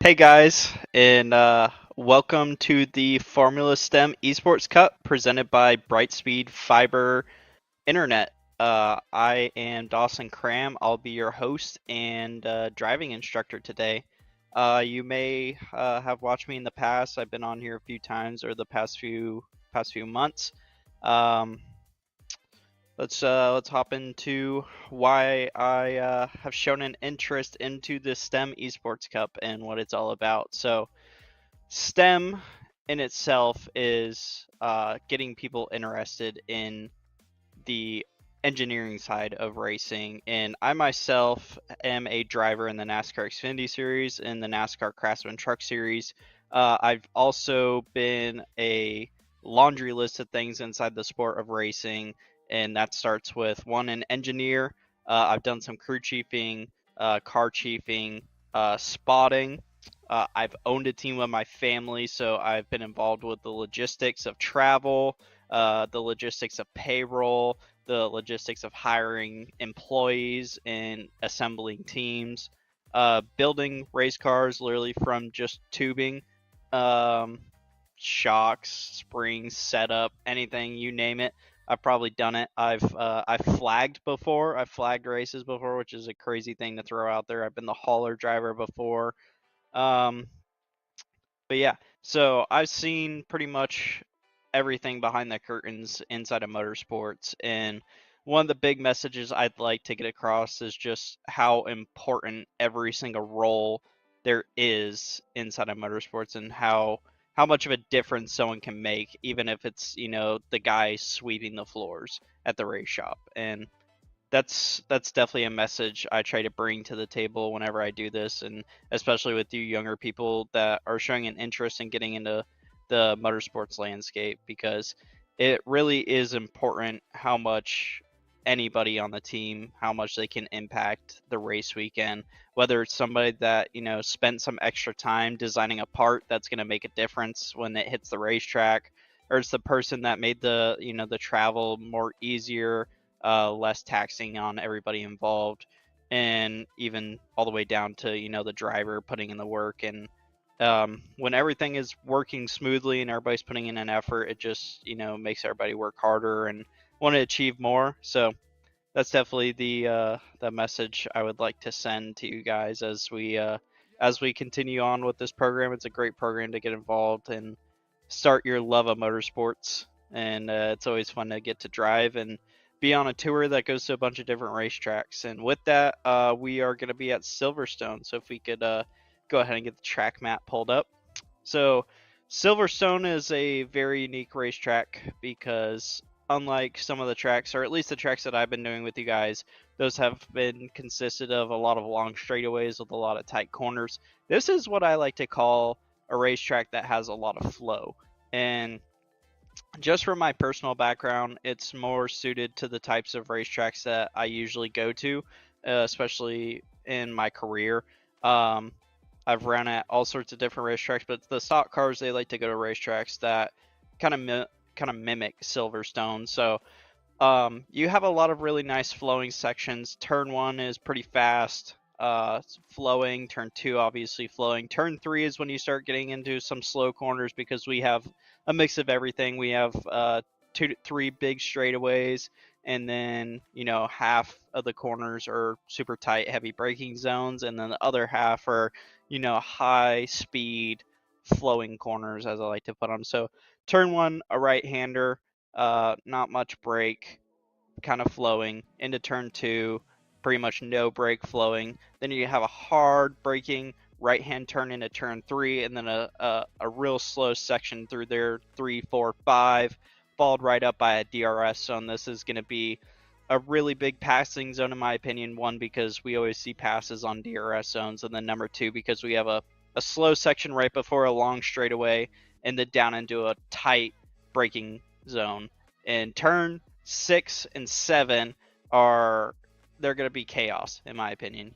Hey guys, and welcome to the Formula STEM Esports Cup presented by Brightspeed Fiber Internet. I am Dawson Cram. I'll be your host and driving instructor today. You may have watched me in the past. I've been on here a few times or the past few months. Um, let's hop into why I have shown an interest into the STEM Esports Cup and what it's all about. So STEM in itself is getting people interested in the engineering side of racing. And I myself am a driver in the NASCAR Xfinity Series and the NASCAR Craftsman Truck Series. I've also been a laundry list of things inside the sport of racing, and that starts with an engineer. I've done some crew chiefing, car chiefing, spotting. I've owned a team with my family, so I've been involved with the logistics of travel, the logistics of payroll, the logistics of hiring employees and assembling teams, building race cars literally from just tubing, um, shocks, springs, setup, anything you name it. I've probably done it. I've flagged before. I've flagged races before, which is a crazy thing to throw out there. I've been the hauler driver before. Um, but yeah, so I've seen pretty much everything behind the curtains inside of motorsports. And one of the big messages I'd like to get across is just how important every single role there is inside of motorsports and how much of a difference someone can make, even if it's, the guy sweeping the floors at the race shop. And that's definitely a message I try to bring to the table whenever I do this, and especially with you younger people that are showing an interest in getting into the motorsports landscape, because it really is important how much anybody on the team, how much they can impact the race weekend, whether it's somebody that spent some extra time designing a part that's going to make a difference when it hits the racetrack, or it's the person that made the travel more easier, less taxing on everybody involved, and even all the way down to the driver putting in the work. And when everything is working smoothly and everybody's putting in an effort, it just makes everybody work harder and want to achieve more. So that's definitely the message I would like to send to you guys as we continue on with this program. It's a great program to get involved and start your love of motorsports, and it's always fun to get to drive and be on a tour that goes to a bunch of different racetracks. And with that, we are going to be at Silverstone. So if we could go ahead and get the track map pulled up. So Silverstone is a very unique racetrack because unlike some of the tracks, or at least the tracks that I've been doing with you guys, those have been consisted of a lot of long straightaways with a lot of tight corners. This is what I like to call a racetrack that has a lot of flow. And just from my personal background, it's more suited to the types of racetracks that I usually go to, especially in my career. Um, I've run at all sorts of different racetracks, but the stock cars, they like to go to racetracks that kind of mimic Silverstone. So you have a lot of really nice flowing sections. Turn 1 is pretty fast, flowing. Turn 2 obviously flowing. Turn 3 is when you start getting into some slow corners because we have a mix of everything. We have 2 to 3 big straightaways, and then half of the corners are super tight, heavy braking zones, and then the other half are high speed flowing corners, as I like to put them. So turn 1, a right-hander, not much brake, kind of flowing. Into turn 2, pretty much no brake, flowing. Then you have a hard braking right hand turn into turn 3, and then a real slow section through there, 3, 4, 5, followed right up by a DRS zone. This is going to be a really big passing zone, in my opinion. One, because we always see passes on DRS zones, and then number 2, because we have a slow section right before a long straightaway, and then down into a tight braking zone. And turn 6 and 7 they're going to be chaos, in my opinion.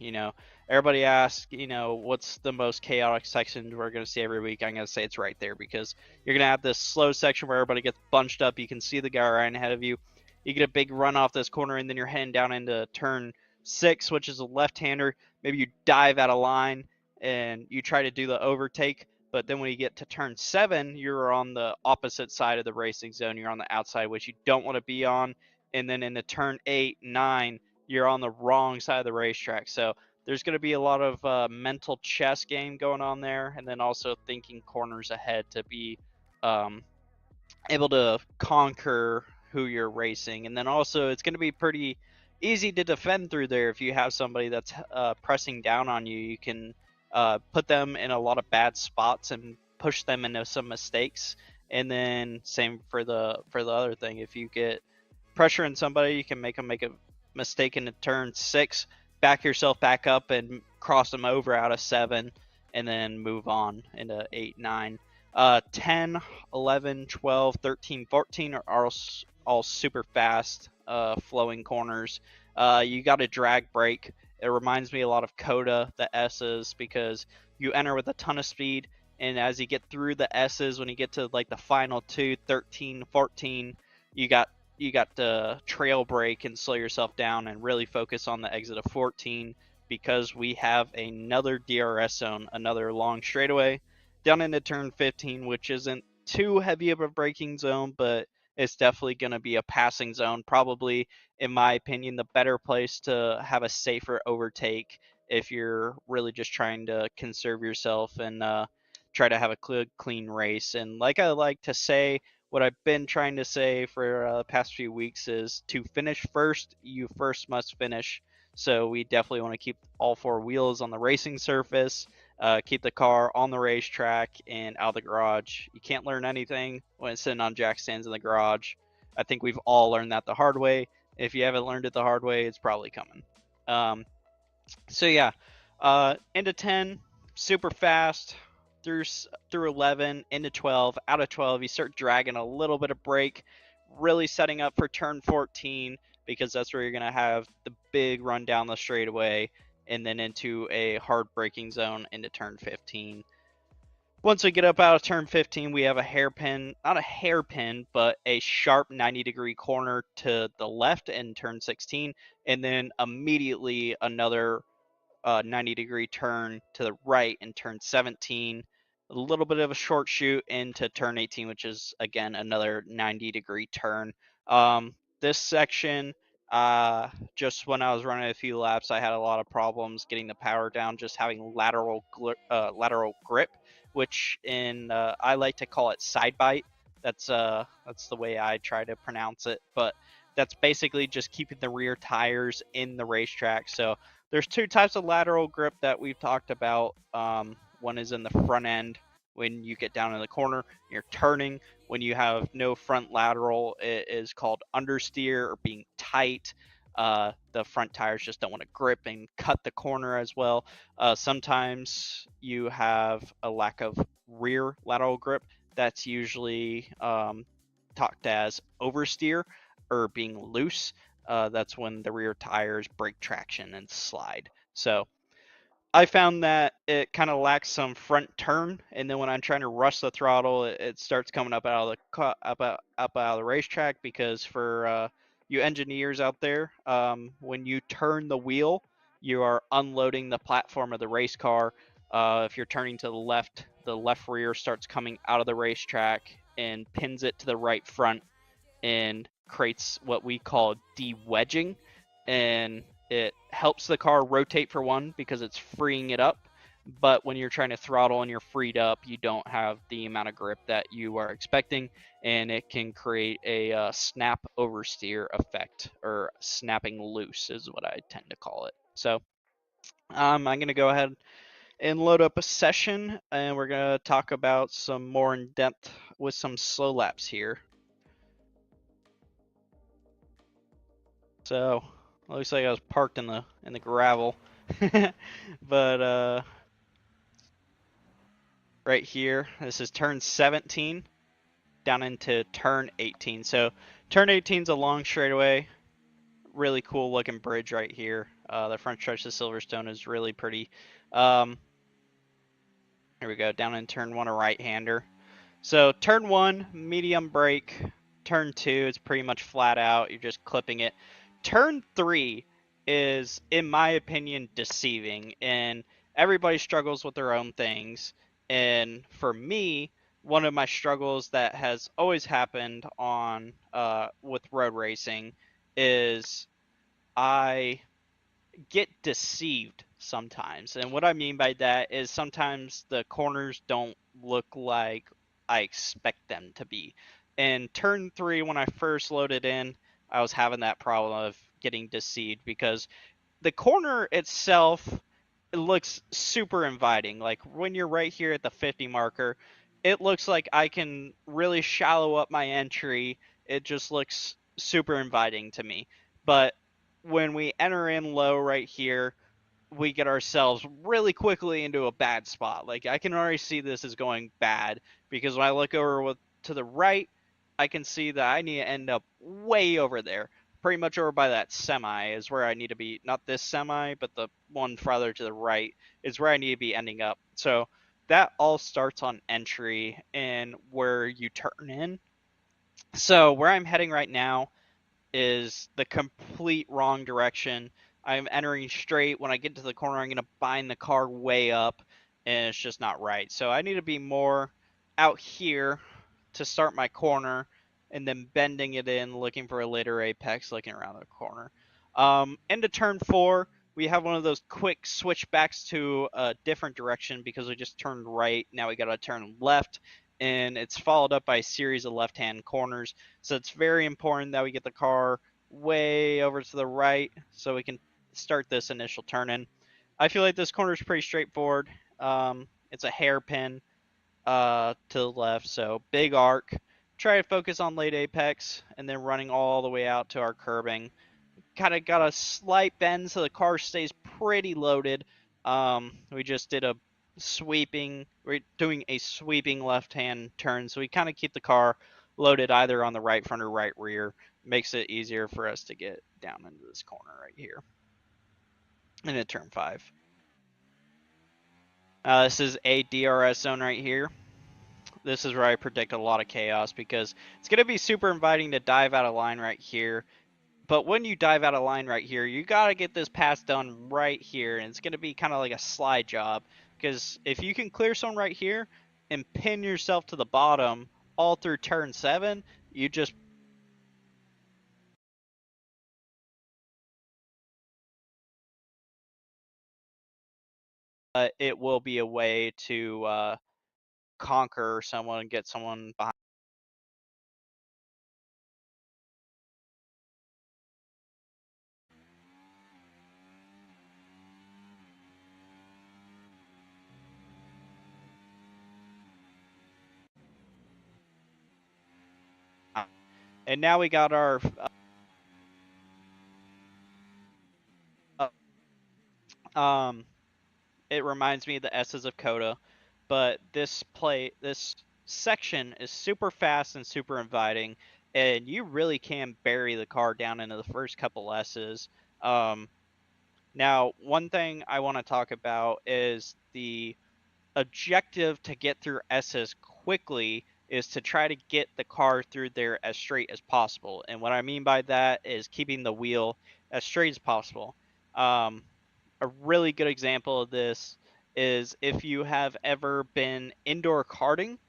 Everybody asks, what's the most chaotic section we're going to see every week? I'm going to say it's right there, because you're going to have this slow section where everybody gets bunched up. You can see the guy right ahead of you. You get a big run off this corner, and then you're heading down into turn 6, which is a left-hander. Maybe you dive out of line, and you try to do the overtake. But then when you get to turn 7, you're on the opposite side of the racing zone. You're on the outside, which you don't want to be on. And then in the turn 8, 9, you're on the wrong side of the racetrack. So there's going to be a lot of mental chess game going on there, and then also thinking corners ahead to be um, able to conquer who you're racing. And then also, it's going to be pretty easy to defend through there if you have somebody that's pressing down on you. You can put them in a lot of bad spots and push them into some mistakes. And then same for the other thing. If you get pressure in somebody, you can make them make a mistake in turn 6, back yourself back up and cross them over out of 7, and then move on into 8, 9. 10, 11, 12, 13, 14 are all super fast, flowing corners. You got a drag brake. It reminds me a lot of Coda, the S's, because you enter with a ton of speed, and as you get through the S's, when you get to like the final 2, 13, 14, you got the trail brake and slow yourself down and really focus on the exit of 14, because we have another DRS zone, another long straightaway down into turn 15, which isn't too heavy of a braking zone, but it's definitely going to be a passing zone. Probably, in my opinion, the better place to have a safer overtake if you're really just trying to conserve yourself and try to have a clean race. And like I like to say, what I've been trying to say for the past few weeks is to finish first, you first must finish. So we definitely want to keep all 4 wheels on the racing surface, keep the car on the racetrack and out of the garage. You can't learn anything when it's sitting on jack stands in the garage. I think we've all learned that the hard way. If you haven't learned it the hard way, it's probably coming. So yeah, into 10, super fast, through 11, into 12, out of 12, you start dragging a little bit of brake, really setting up for turn 14, because that's where you're going to have the big run down the straightaway, and then into a hard braking zone into turn 15. Once we get up out of turn 15, we have a hairpin, not a hairpin, but a sharp 90-degree corner to the left in turn 16, and then immediately another 90-degree turn to the right in turn 17. A little bit of a short shoot into turn 18, which is, again, another 90-degree turn. This section, just when I was running a few laps, I had a lot of problems getting the power down, just having lateral grip, which I like to call it side bite. That's the way I try to pronounce it, but that's basically just keeping the rear tires in the racetrack. So there's 2 types of lateral grip that we've talked about. One is in the front end when you get down in the corner, you're turning. When you have no front lateral, it is called understeer or being tight. The front tires just don't want to grip and cut the corner as well. Sometimes you have a lack of rear lateral grip. That's usually talked as oversteer or being loose. That's when the rear tires break traction and slide. So I found that it kind of lacks some front turn, and then when I'm trying to rush the throttle, it starts coming up out of the up out of the racetrack. Because for you engineers out there, when you turn the wheel, you are unloading the platform of the race car. If you're turning to the left rear starts coming out of the racetrack and pins it to the right front and creates what we call de-wedging, and it helps the car rotate for one because it's freeing it up. But when you're trying to throttle and you're freed up, you don't have the amount of grip that you are expecting, and it can create a snap oversteer effect, or snapping loose is what I tend to call it. So I'm going to go ahead and load up a session, and we're going to talk about some more in depth with some slow laps here. So looks like I was parked in the gravel. But right here, this is turn 17 down into turn 18. So turn 18 is a long straightaway. Really cool looking bridge right here. The front stretch of Silverstone is really pretty. Here we go, down in turn 1, a right-hander. So turn 1, medium brake. Turn 2, it's pretty much flat out. You're just clipping it. Turn 3 is, in my opinion, deceiving. And everybody struggles with their own things. And for me, one of my struggles that has always happened on with road racing is I get deceived sometimes. And what I mean by that is sometimes the corners don't look like I expect them to be. In turn 3, when I first loaded in, I was having that problem of getting deceived because the corner itself, it looks super inviting. Like when you're right here at the 50 marker, it looks like I can really shallow up my entry. It just looks super inviting to me. But when we enter in low right here, we get ourselves really quickly into a bad spot. Like I can already see this is going bad because when I look over to the right, I can see that I need to end up way over there. Pretty much over by that semi is where I need to be. Not this semi, but the one farther to the right is where I need to be ending up. So that all starts on entry and where you turn in. So where I'm heading right now is the complete wrong direction. I'm entering straight. When I get to the corner, I'm going to bind the car way up, and it's just not right. So I need to be more out here to start my corner, and then bending it in, looking for a later apex, looking around the corner. Into turn 4, we have one of those quick switchbacks to a different direction because we just turned right. Now we got to turn left, and it's followed up by a series of left-hand corners. So it's very important that we get the car way over to the right so we can start this initial turn in. I feel like this corner is pretty straightforward. It's a hairpin to the left, so big arc. Try to focus on late apex and then running all the way out to our curbing. Kind of got a slight bend so the car stays pretty loaded. We just did a we're doing a sweeping left-hand turn, so we kind of keep the car loaded either on the right front or right rear. Makes it easier for us to get down into this corner right here into turn 5. This is a DRS zone right here. This is where I predict a lot of chaos because it's going to be super inviting to dive out of line right here. But when you dive out of line right here, you got to get this pass done right here. And it's going to be kind of like a slide job. Because if you can clear someone right here and pin yourself to the bottom all through turn 7, you just it will be a way to conquer someone and get someone behind. And now we got our um it reminds me of the S's of Coda, but this section is super fast and super inviting, and you really can bury the car down into the first couple S's. Um, Now, one thing I want to talk about is the objective to get through S's quickly is to try to get the car through there as straight as possible. And what I mean by that is keeping the wheel as straight as possible. Um, a really good example of this is if you have ever been indoor karting,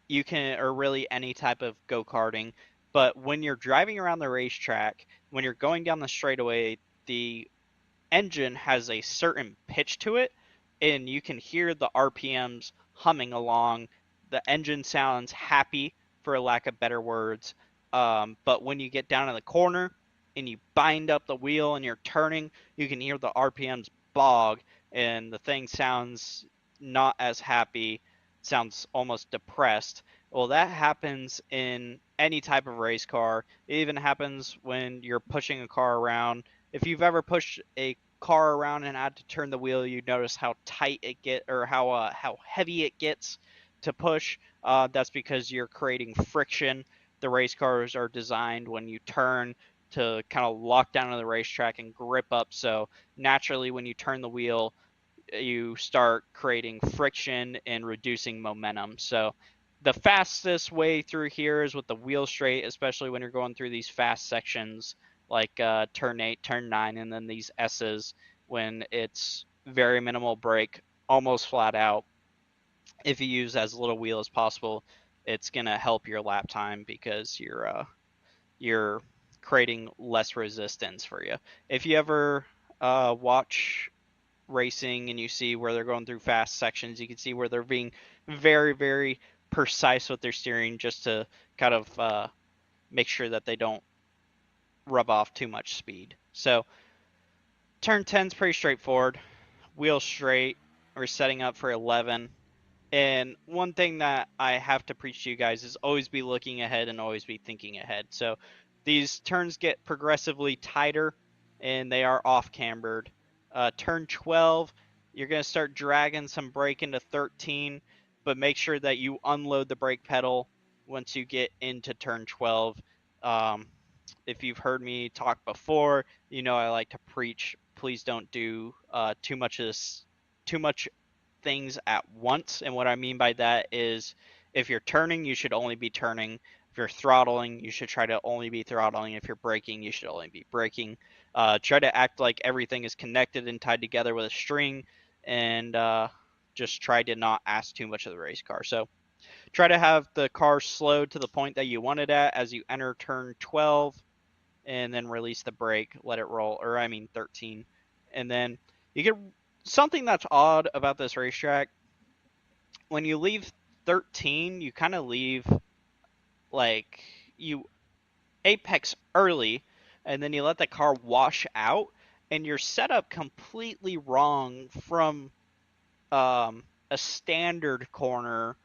you can, or really any type of go karting, but when you're driving around the racetrack, when you're going down the straightaway, the engine has a certain pitch to it, and you can hear the RPMs humming along. The engine sounds happy, for lack of better words. But when you get down in the corner and you bind up the wheel and you're turning, you can hear the RPMs bog, and the thing sounds not as happy, sounds almost depressed. Well, that happens in any type of race car. It even happens when you're pushing a car around. If you've ever pushed a car around and had to turn the wheel, you notice how tight it get or how heavy it gets to push. That's because you're creating friction. The race cars are designed when you turn to kind of lock down on the racetrack and grip up. So naturally, when you turn the wheel, you start creating friction and reducing momentum. So the fastest way through here is with the wheel straight, especially when you're going through these fast sections like turn 8, turn 9, and then these S's when it's very minimal brake, almost flat out. If you use as little wheel as possible, it's gonna help your lap time because you're creating less resistance for you. If you ever watch racing and you see where they're going through fast sections, you can see where they're being very, very precise with their steering just to kind of make sure that they don't rub off too much speed. So turn 10 is pretty straightforward. Wheel straight. We're setting up for 11. And one thing that I have to preach to you guys is always be looking ahead and always be thinking ahead. So these turns get progressively tighter and they are off cambered. Turn 12, you're going to start dragging some brake into 13, but make sure that you unload the brake pedal once you get into turn 12. Um, if you've heard me talk before, you know I like to preach. Please don't do too much of this, too much things at once. And what I mean by that is if you're turning, you should only be turning. If you're throttling, you should try to only be throttling. If you're braking, you should only be braking. Try to act like everything is connected and tied together with a string, and just try to not ask too much of the race car. So try to have the car slowed to the point that you want it at as you enter turn 12, and then release the brake, let it roll, or I mean 13. And then you get something that's odd about this racetrack. When you leave 13, you kind of leave like you apex early, and then you let the car wash out, and you're set up completely wrong from a standard corner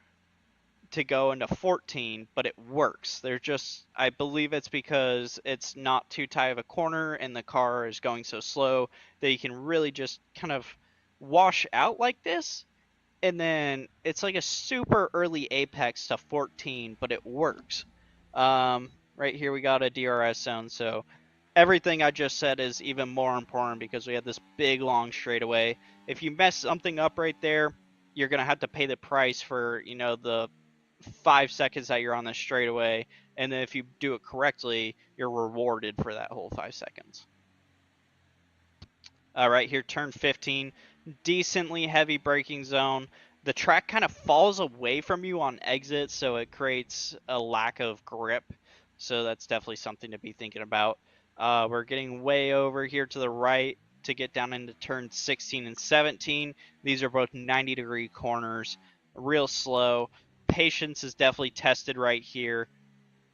to go into 14, but it works. They're just, I believe it's because it's not too tight of a corner and the car is going so slow that you can really just kind of wash out like this. And then it's like a super early apex to 14, but it works. Right here we got a DRS zone, so everything I just said is even more important because we have this big long straightaway. If you mess something up right there, you're gonna have to pay the price for the 5 seconds that you're on the straightaway, and then if you do it correctly, you're rewarded for that whole 5 seconds. Right here, turn 15, decently heavy braking zone. The track kind of falls away from you on exit, so it creates a lack of grip. So that's definitely something to be thinking about. We're getting way over here to the right to get down into turn 16 and 17. These are both 90-degree corners, real slow. Patience is definitely tested right here,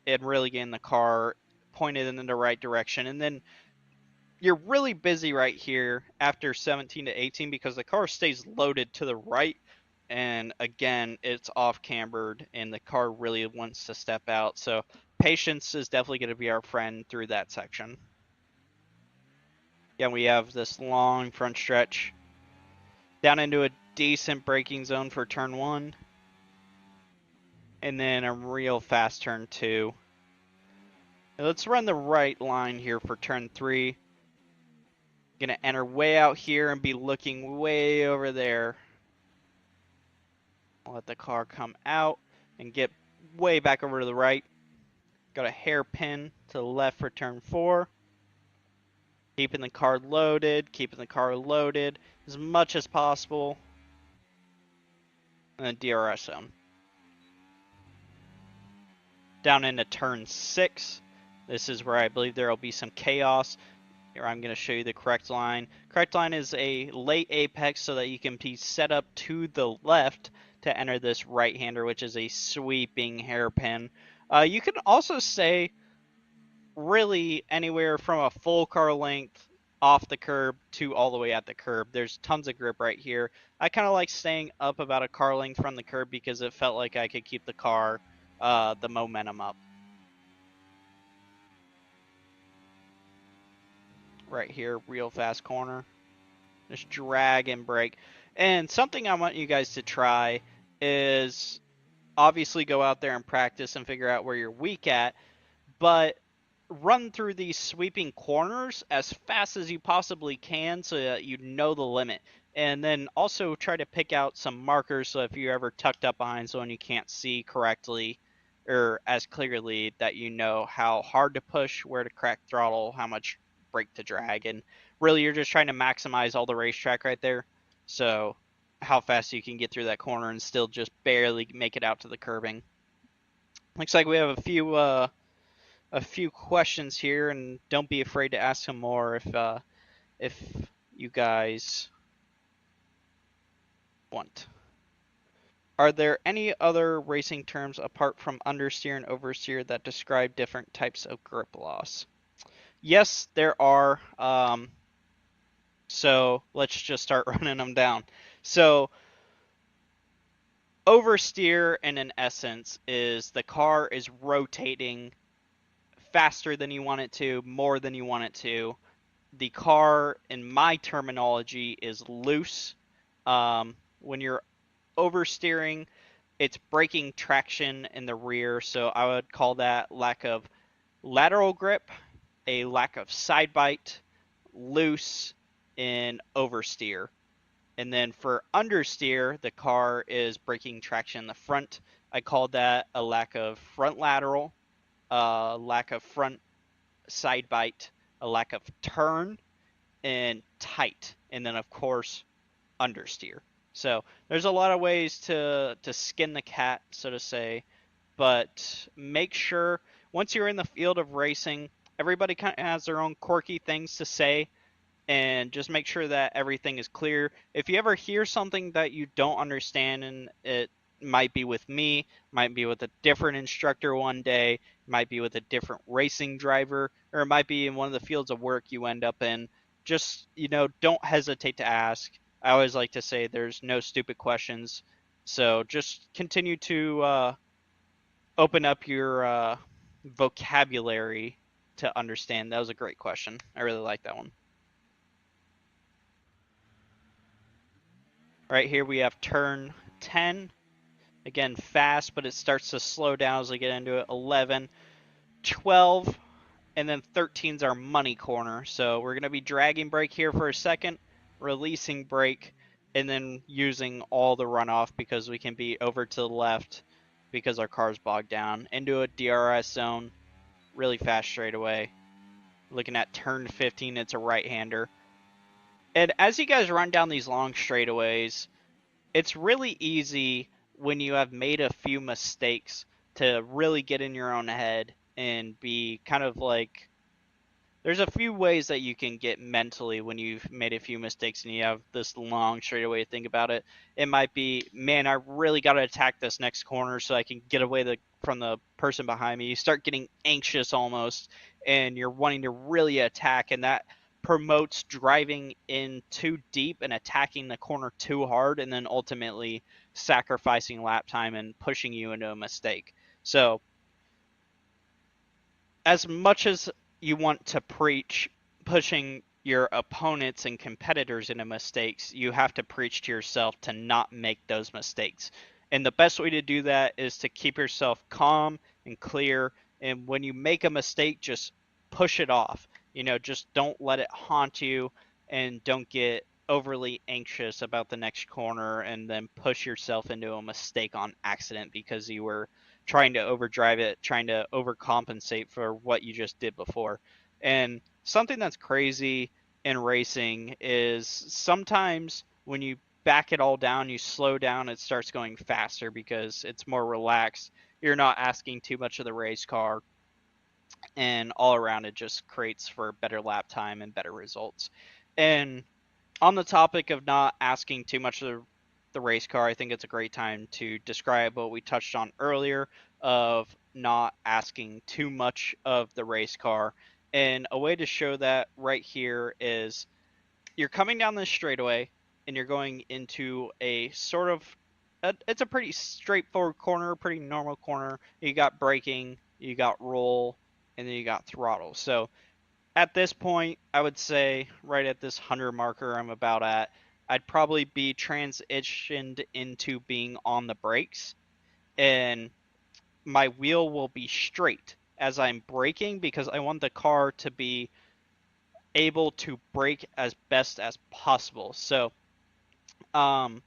and really getting the car pointed in the right direction. And then you're really busy right here after 17 to 18 because the car stays loaded to the right, and again it's off cambered and the car really wants to step out, so patience is definitely going to be our friend through that section. Yeah, we have this long front stretch down into a decent braking zone for turn 1, and then a real fast turn 2. Now let's run the right line here for turn 3. Gonna enter way out here and be looking way over there. Let the car come out and get way back over to the right. Got a hairpin to the left for turn 4. Keeping the car loaded as much as possible. And then DRS zone. Down into turn 6. This is where I believe there will be some chaos. Here I'm going to show you the correct line. Correct line is a late apex so that you can be set up to the left to enter this right-hander, which is a sweeping hairpin. You can also say really anywhere from a full car length off the curb to all the way at the curb. There's tons of grip right here. I kind of like staying up about a car length from the curb because it felt like I could keep the car, the momentum up. Right here, real fast corner. Just drag and brake. And something I want you guys to try is obviously go out there and practice and figure out where you're weak at, but run through these sweeping corners as fast as you possibly can so that you know the limit. And then also try to pick out some markers so if you're ever tucked up behind someone you can't see correctly or as clearly, that you know how hard to push, where to crack throttle, how much brake to drag. And really you're just trying to maximize all the racetrack right there. So how fast you can get through that corner and still just barely make it out to the curbing. Looks like we have a few questions here, and don't be afraid to ask some more if you guys want. Are there any other racing terms apart from understeer and oversteer that describe different types of grip loss? Yes, there are. So let's just start running them down. So oversteer, in essence, is the car is rotating faster than you want it to, more than you want it to. The car, in my terminology, is loose. When you're oversteering, it's breaking traction in the rear, so I would call that lack of lateral grip, a lack of side bite, loose, and oversteer. And then for understeer, the car is breaking traction in the front. I call that a lack of front lateral, a lack of front side bite, a lack of turn, and tight. And then, of course, understeer. So there's a lot of ways to skin the cat, so to say, but make sure once you're in the field of racing, everybody kind of has their own quirky things to say, and just make sure that everything is clear. If you ever hear something that you don't understand, and it might be with me, might be with a different instructor one day, might be with a different racing driver, or it might be in one of the fields of work you end up in, just, don't hesitate to ask. I always like to say there's no stupid questions. So just continue to open up your vocabulary to understand. That was a great question. I really like that one. Right here we have turn 10. Again, fast, but it starts to slow down as we get into it. 11, 12, and then 13's our money corner. So we're going to be dragging brake here for a second, releasing brake, and then using all the runoff because we can be over to the left because our car's bogged down. Into a DRS zone, really fast straightaway. Looking at turn 15, it's a right-hander. And as you guys run down these long straightaways, it's really easy when you have made a few mistakes to really get in your own head and be kind of like, there's a few ways that you can get mentally when you've made a few mistakes and you have this long straightaway to think about it. It might be, man, I really got to attack this next corner so I can get away from the person behind me. You start getting anxious almost, and you're wanting to really attack, and that promotes driving in too deep and attacking the corner too hard, and then ultimately sacrificing lap time and pushing you into a mistake. So as much as you want to preach pushing your opponents and competitors into mistakes, you have to preach to yourself to not make those mistakes. And the best way to do that is to keep yourself calm and clear. And when you make a mistake, just push it off. Just don't let it haunt you, and don't get overly anxious about the next corner and then push yourself into a mistake on accident because you were trying to overdrive it, trying to overcompensate for what you just did before. And something that's crazy in racing is sometimes when you back it all down, you slow down, it starts going faster because it's more relaxed. You're not asking too much of the race car, and all around it just creates for better lap time and better results. And on the topic of not asking too much of the race car, I think it's a great time to describe what we touched on earlier of not asking too much of the race car. And a way to show that right here is you're coming down this straightaway and you're going into a sort of it's a pretty straightforward corner, pretty normal corner. You got braking, you got roll, and then you got throttle. So at this point, I would say right at this 100 marker I'm about at, I'd probably be transitioned into being on the brakes, and my wheel will be straight as I'm braking because I want the car to be able to brake as best as possible. So, um,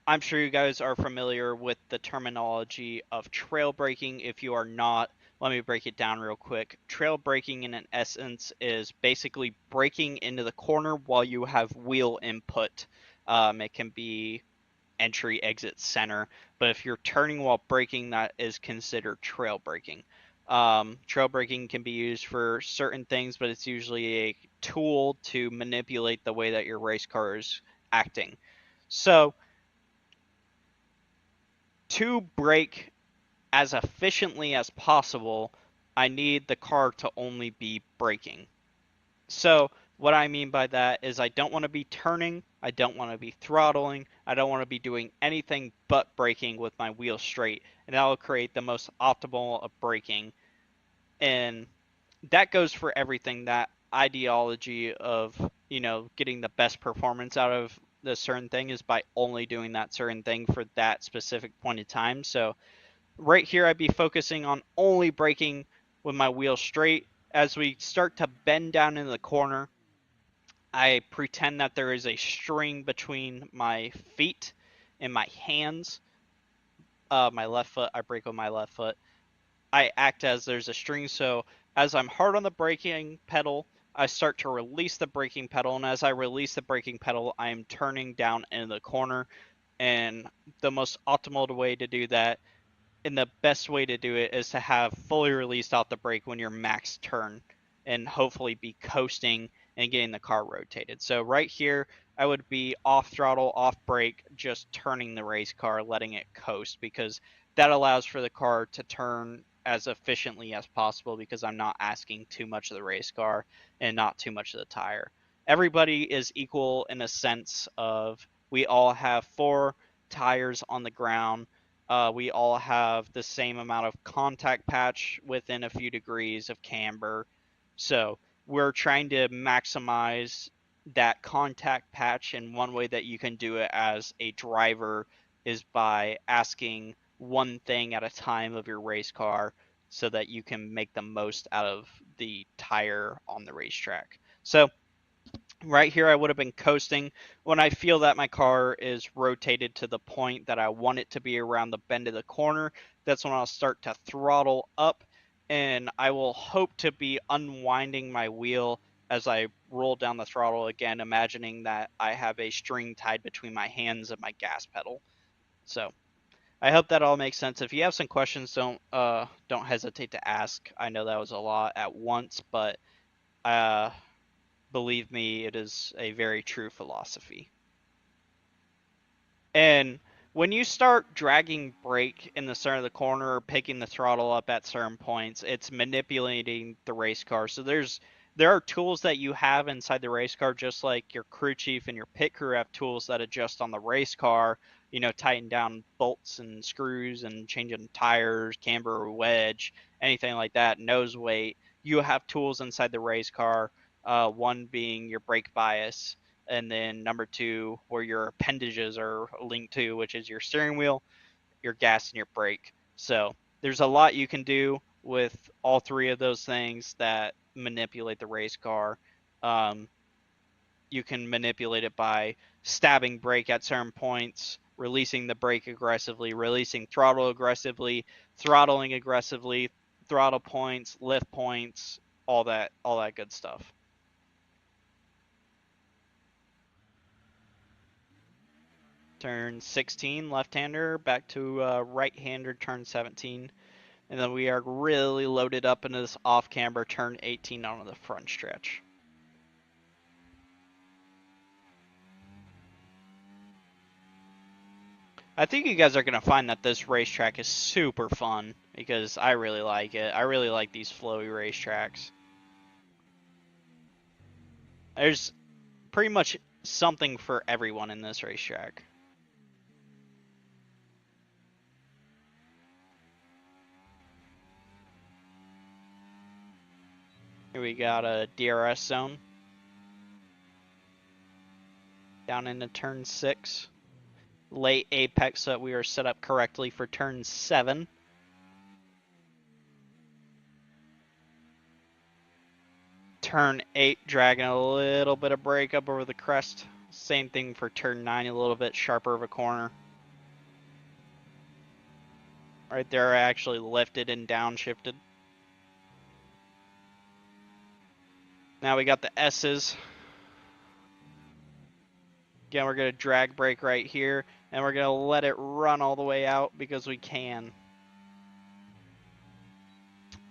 I'm sure you guys are familiar with the terminology of trail braking. If you are not, let me break it down real quick. Trail braking in an essence is basically braking into the corner while you have wheel input. It can be entry, exit, center, but if you're turning while braking, that is considered trail braking. Trail braking can be used for certain things, but it's usually a tool to manipulate the way that your race car is acting. So, to brake as efficiently as possible, I need the car to only be braking. So, what I mean by that is I don't want to be turning, I don't want to be throttling, I don't want to be doing anything but braking with my wheel straight, and that will create the most optimal of braking. And that goes for everything. That ideology of, getting the best performance out of the certain thing is by only doing that certain thing for that specific point in time. So right here, I'd be focusing on only braking with my wheel straight. As we start to bend down in the corner, I pretend that there is a string between my feet and my hands. My left foot, I brake with my left foot. I act as there's a string, so as I'm hard on the braking pedal, I start to release the braking pedal, and as I release the braking pedal, I am turning down in the corner. And the most optimal way to do that, and the best way to do it, is to have fully released off the brake when you're max turn, and hopefully be coasting and getting the car rotated. So right here, I would be off throttle, off brake, just turning the race car, letting it coast, because that allows for the car to turn as efficiently as possible, because I'm not asking too much of the race car and not too much of the tire. Everybody is equal in a sense of we all have four tires on the ground. We all have the same amount of contact patch within a few degrees of camber. So we're trying to maximize that contact patch, and one way that you can do it as a driver is by asking one thing at a time of your race car so that you can make the most out of the tire on the racetrack. So right here, I would have been coasting. When I feel that my car is rotated to the point that I want it to be around the bend of the corner, that's when I'll start to throttle up, and I will hope to be unwinding my wheel as I roll down the throttle again, imagining that I have a string tied between my hands and my gas pedal. So I hope that all makes sense. If you have some questions, don't hesitate to ask. I know that was a lot at once, but uh, believe me, it is a very true philosophy. And when you start dragging brake in the center of the corner or picking the throttle up at certain points, it's manipulating the race car. So there are tools that you have inside the race car, just like your crew chief and your pit crew have tools that adjust on the race car, tighten down bolts and screws and changing tires, camber, wedge, anything like that, nose weight. You have tools inside the race car, one being your brake bias, and then number two, where your appendages are linked to, which is your steering wheel, your gas, and your brake. So there's a lot you can do with all three of those things that manipulate the race car. Um, you can manipulate it by stabbing brake at certain points, releasing the brake aggressively, releasing throttle aggressively, throttling aggressively, throttle points, lift points, all that good stuff. Turn 16, left-hander, back to right-hander, turn 17. And then we are really loaded up into this off-camber, turn 18 onto the front stretch. I think you guys are going to find that this racetrack is super fun, because I really like it. I really like these flowy racetracks. There's pretty much something for everyone in this racetrack. Here we got a DRS zone down into turn 6. Late apex, so that we are set up correctly for turn 7. Turn 8, dragging a little bit of brake up over the crest. Same thing for turn 9, a little bit sharper of a corner. Right there, I actually lifted and downshifted. Now we got the S's. Again, we're going to drag brake right here, and we're going to let it run all the way out because we can.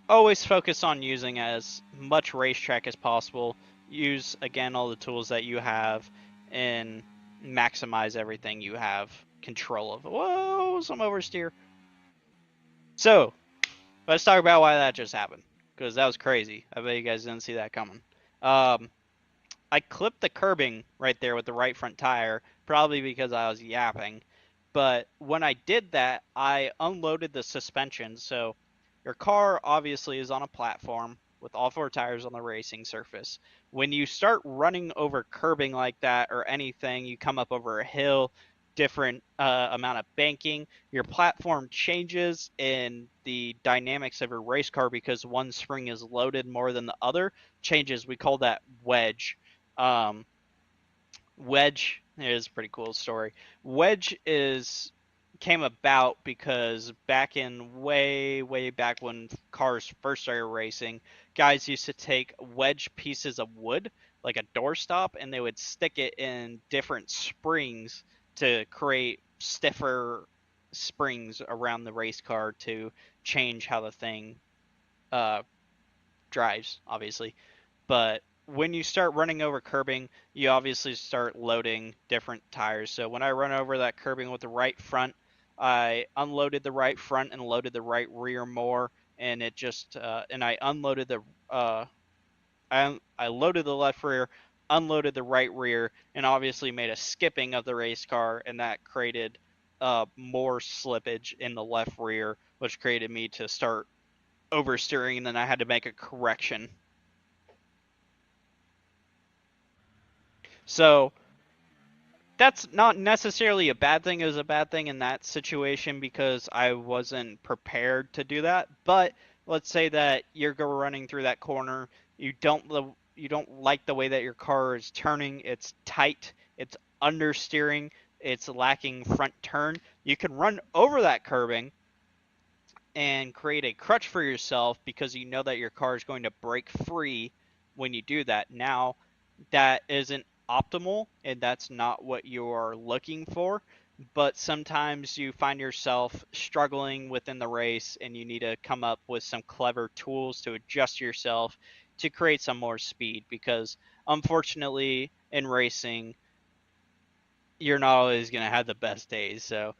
Always focus on using as much racetrack as possible. Use, again, all the tools that you have, and maximize everything you have control of. Whoa, some oversteer. So, let's talk about why that just happened, because that was crazy. I bet you guys didn't see that coming. Um, I clipped the curbing right there with the right front tire, probably because I was yapping. But when I did that, I unloaded the suspension. So your car obviously is on a platform with all four tires on the racing surface. When you start running over curbing like that or anything, you come up over a hill, different amount of banking, your platform changes in the dynamics of your race car because one spring is loaded more than the other changes. We call that wedge. um, Wedge is a pretty cool story. Wedge is came about because back in way back when cars first started racing, guys used to take wedge pieces of wood, like a doorstop, and they would stick it in different springs to create stiffer springs around the race car to change how the thing uh, drives, obviously. But when you start running over curbing, you obviously start loading different tires. So when I run over that curbing with the right front, I unloaded the right front and loaded the right rear more, and it just and I unloaded the I loaded the left rear, unloaded the right rear, and obviously made a skipping of the race car, and that created more slippage in the left rear, which created me to start oversteering, and then I had to make a correction. So that's not necessarily a bad thing. It was a bad thing in that situation because I wasn't prepared to do that. But let's say that you're running through that corner, you don't like the way that your car is turning. It's tight, it's understeering, it's lacking front turn. You can run over that curbing and create a crutch for yourself because you know that your car is going to break free when you do that. Now, that isn't optimal and that's not what you're looking for, but sometimes you find yourself struggling within the race and you need to come up with some clever tools to adjust yourself to create some more speed because unfortunately in racing you're not always going to have the best days. So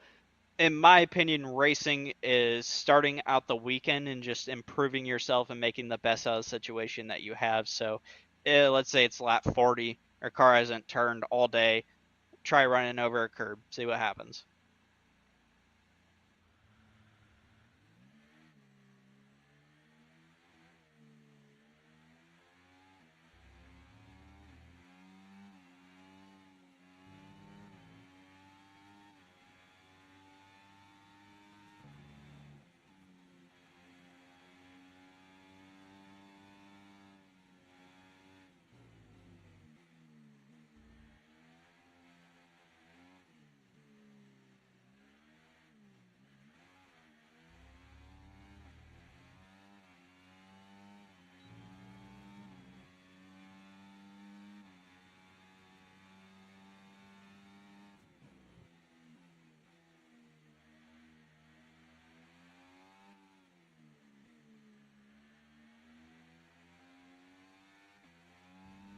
in my opinion, racing is starting out the weekend and just improving yourself and making the best out of the situation that you have. So, let's say it's lap 40, your car hasn't turned all day. Try running over a curb, see what happens.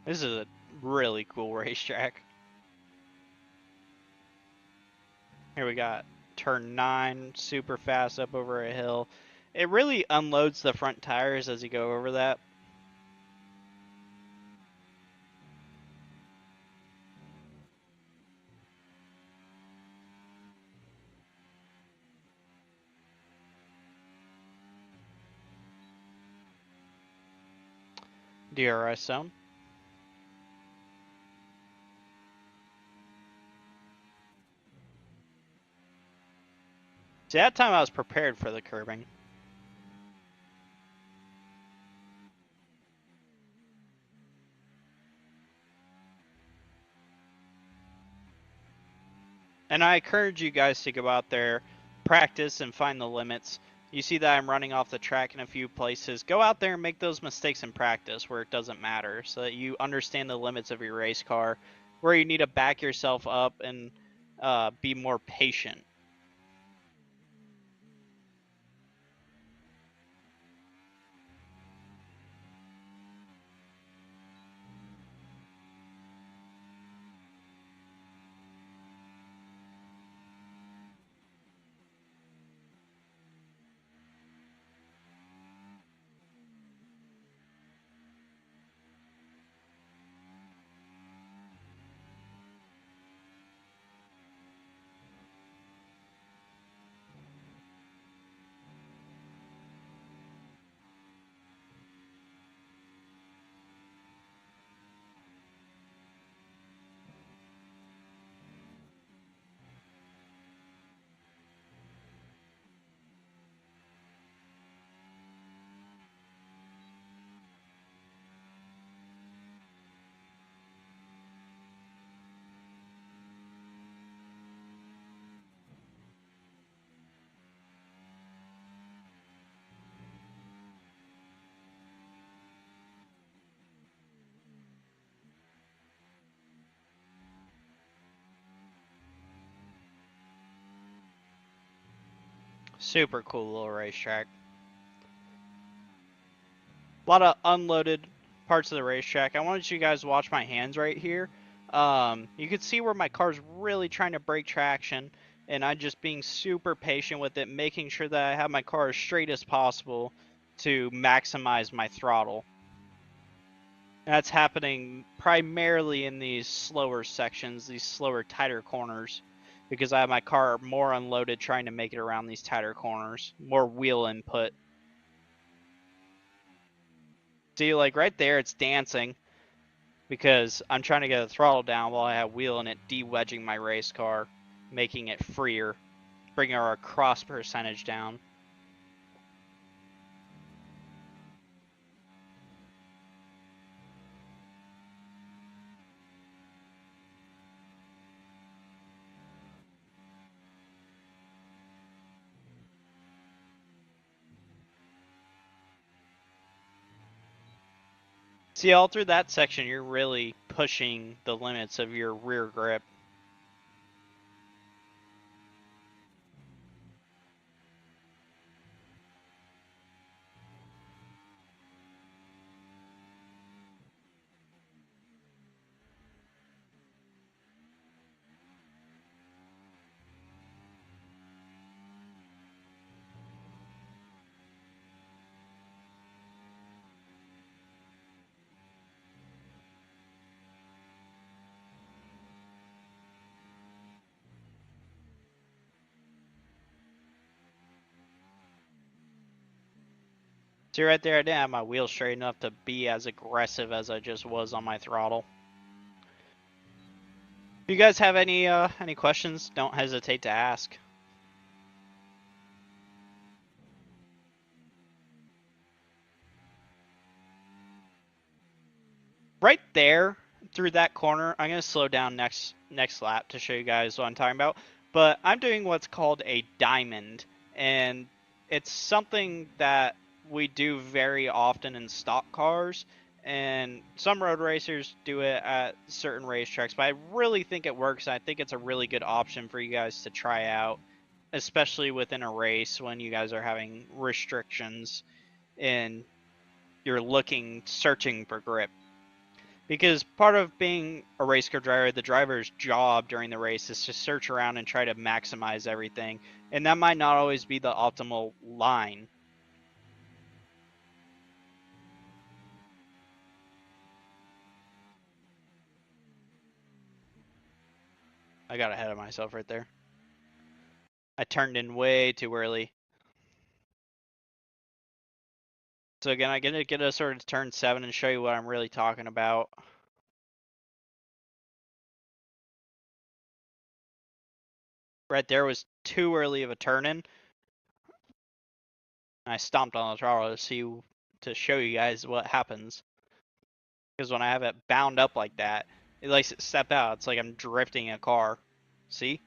This is a really cool racetrack. Here we got turn 9, super fast up over a hill. It really unloads the front tires as you go over that. DRS zone. See, that time I was prepared for the curbing. And I encourage you guys to go out there, practice, and find the limits. you see that I'm running off the track in a few places, go out there and make those mistakes in practice where it doesn't matter, so that you understand the limits of your race car, where you need to back yourself up and be more patient. Super cool little racetrack. A lot of unloaded parts of the racetrack. I wanted you guys to watch my hands right here. You can see where my car's really trying to break traction, and I'm just being super patient with it, making sure that I have my car as straight as possible to maximize my throttle. That's happening primarily in these slower sections, these slower, tighter corners, because I have my car more unloaded trying to make it around these tighter corners, more wheel input. See, like right there, it's dancing because I'm trying to get the throttle down while I have wheel in it, de-wedging my race car, making it freer, bringing our cross percentage down. See, all through that section, you're really pushing the limits of your rear grip. See, right there, I didn't have my wheels straight enough to be as aggressive as I just was on my throttle. If you guys have any questions, don't hesitate to ask. Right there, through that corner, I'm going to slow down next lap to show you guys what I'm talking about. But I'm doing what's called a diamond, and it's something that we do very often in stock cars, and some road racers do it at certain racetracks, but I really think it works. I think it's a really good option for you guys to try out, especially within a race when you guys are having restrictions and you're searching for grip. Because part of being a race car driver, the driver's job during the race is to search around and try to maximize everything. And that might not always be the optimal line. I got ahead of myself right there. I turned in way too early. So again, I'm going to get us sort of turn 7 and show you what I'm really talking about. Right there was too early of a turn in. I stomped on the throttle to show you guys what happens. Because when I have it bound up like that, it likes to step out. It's like I'm drifting a car. See?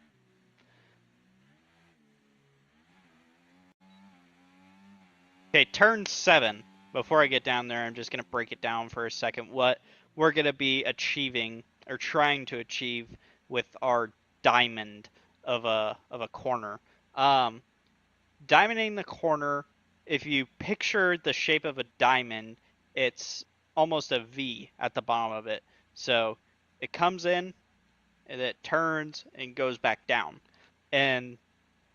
Okay, turn 7. Before I get down there, I'm just going to break it down for a second. What we're going to be achieving, or trying to achieve, with our diamond of a corner. Diamonding the corner, if you picture the shape of a diamond, it's almost a V at the bottom of it. So it comes in, and it turns and goes back down. And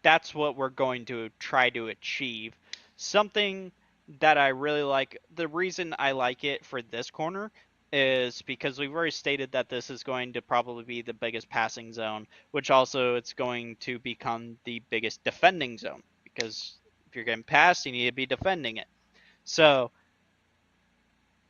that's what we're going to try to achieve. Something that I really like, the reason I like it for this corner is because we've already stated that this is going to probably be the biggest passing zone, which also it's going to become the biggest defending zone, because if you're getting passed, you need to be defending it. So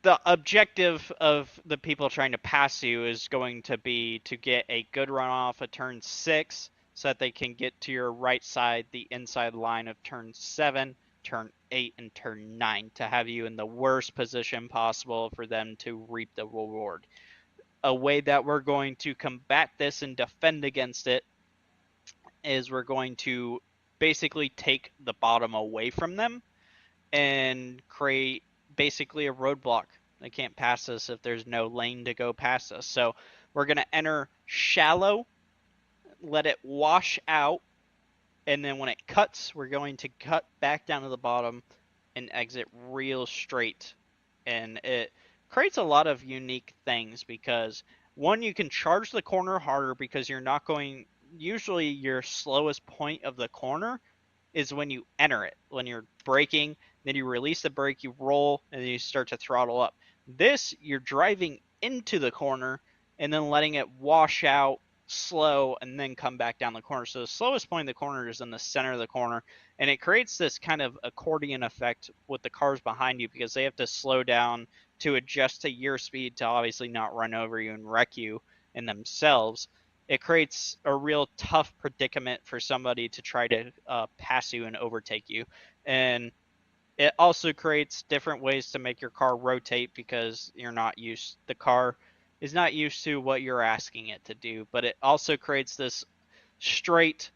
the objective of the people trying to pass you is going to be to get a good run off of turn 6 so that they can get to your right side, the inside line of turn 7, turn 8, and turn 9 to have you in the worst position possible for them to reap the reward. A way that we're going to combat this and defend against it is we're going to basically take the bottom away from them and create basically a roadblock. They can't pass us if there's no lane to go past us. So we're going to enter shallow, let it wash out, and then when it cuts, we're going to cut back down to the bottom and exit real straight. And it creates a lot of unique things because, one, you can charge the corner harder because you're not going, usually your slowest point of the corner is when you enter it. When you're braking, then you release the brake, you roll, and then you start to throttle up. This, you're driving into the corner and then letting it wash out slow and then come back down the corner. So the slowest point of the corner is in the center of the corner, and it creates this kind of accordion effect with the cars behind you because they have to slow down to adjust to your speed to obviously not run over you and wreck you in themselves. It creates a real tough predicament for somebody to try to pass you and overtake you. And it also creates different ways to make your car rotate because the car is not used to what you're asking it to do. But it also creates this straight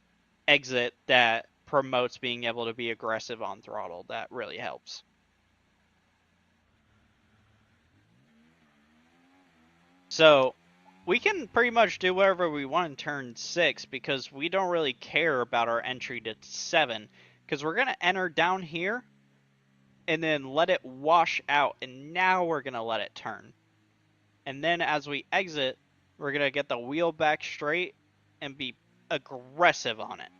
exit that promotes being able to be aggressive on throttle. That really helps. So we can pretty much do whatever we want in turn 6 because we don't really care about our entry to 7 because we're going to enter down here and then let it wash out, and now we're going to let it turn. And then as we exit, we're going to get the wheel back straight and be aggressive on it.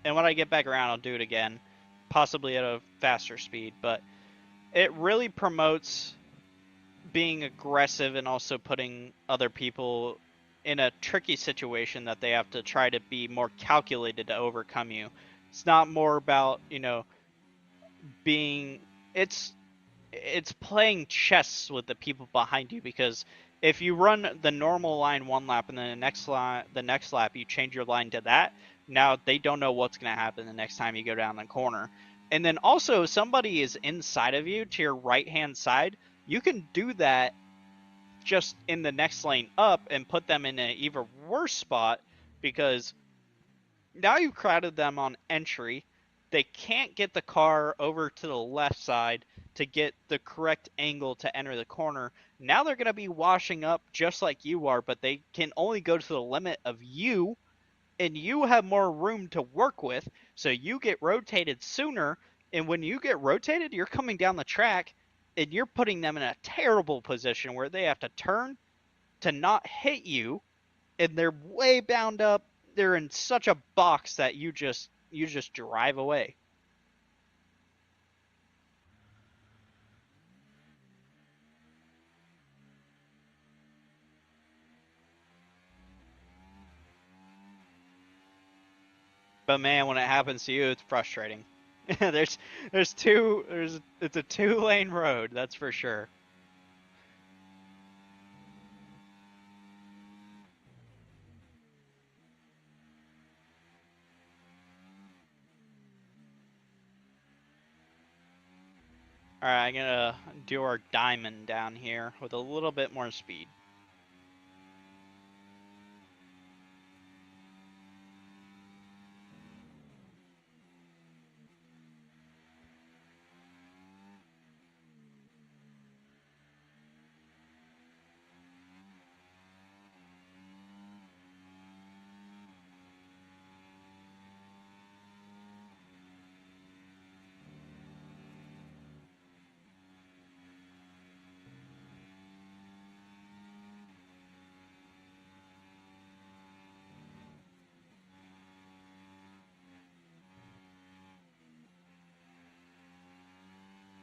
And when I get back around, I'll do it again, possibly at a faster speed, but it really promotes being aggressive and also putting other people in a tricky situation that they have to try to be more calculated to overcome you. It's not more about, being it's playing chess with the people behind you, because if you run the normal line one lap and then the next lap you change your line to that, now they don't know what's going to happen the next time you go down the corner. And then also, if somebody is inside of you to your right hand side, you can do that just in the next lane up and put them in an even worse spot, because now you've crowded them on entry. They can't get the car over to the left side to get the correct angle to enter the corner. Now they're going to be washing up just like you are, but they can only go to the limit of you, and you have more room to work with, so you get rotated sooner. And when you get rotated, you're coming down the track and you're putting them in a terrible position where they have to turn to not hit you, and they're way bound up. They're in such a box that you just drive away. But man, when it happens to you, it's frustrating. It's a 2-lane road, that's for sure. All right, I'm gonna do our diamond down here with a little bit more speed.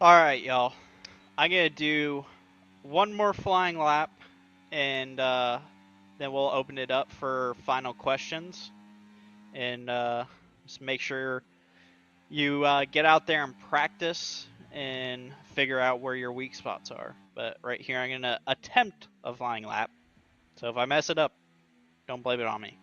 Alright, y'all. I'm going to do one more flying lap, and then we'll open it up for final questions. And just make sure you get out there and practice and figure out where your weak spots are. But right here, I'm going to attempt a flying lap. So if I mess it up, don't blame it on me.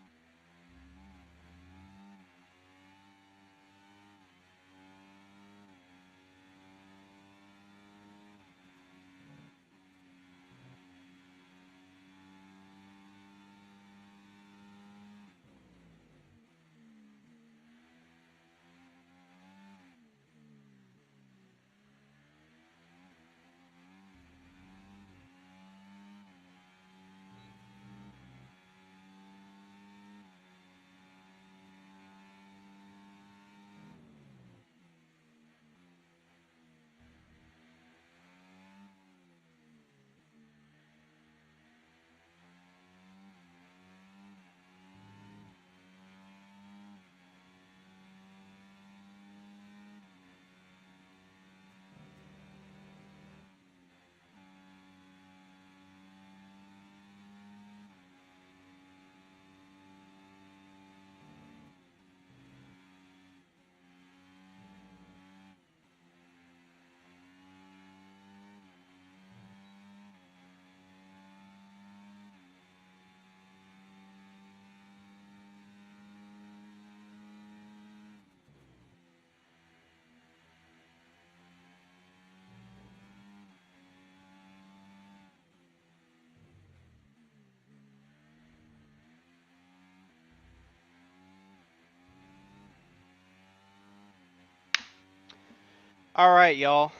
All right, y'all.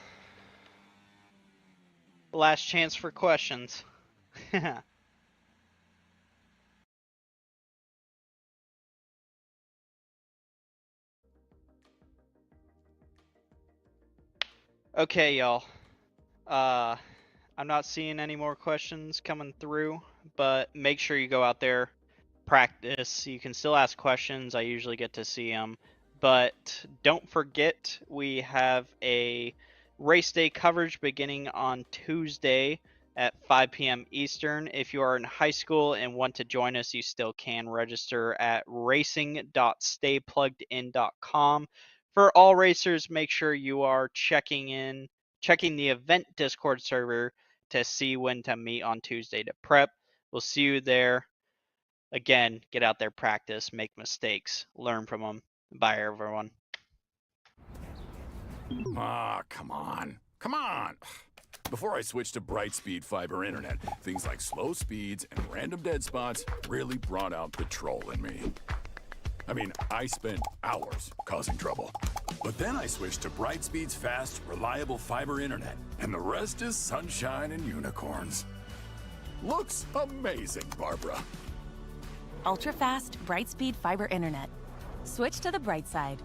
Last chance for questions. Okay, y'all. I'm not seeing any more questions coming through, but make sure you go out there, practice. You can still ask questions. I usually get to see them. But don't forget, we have a race day coverage beginning on Tuesday at 5 p.m. Eastern. If you are in high school and want to join us, you still can register at racing.staypluggedin.com. For all racers, make sure you are checking the event Discord server to see when to meet on Tuesday to prep. We'll see you there. Again, get out there, practice, make mistakes, learn from them. Bye, everyone. Ah, come on. Come on. Before I switched to Brightspeed fiber internet, things like slow speeds and random dead spots really brought out the troll in me. I mean, I spent hours causing trouble. But then I switched to Brightspeed's fast, reliable fiber internet, and the rest is sunshine and unicorns. Looks amazing, Barbara. Ultra-fast, Brightspeed fiber internet. Switch to the bright side.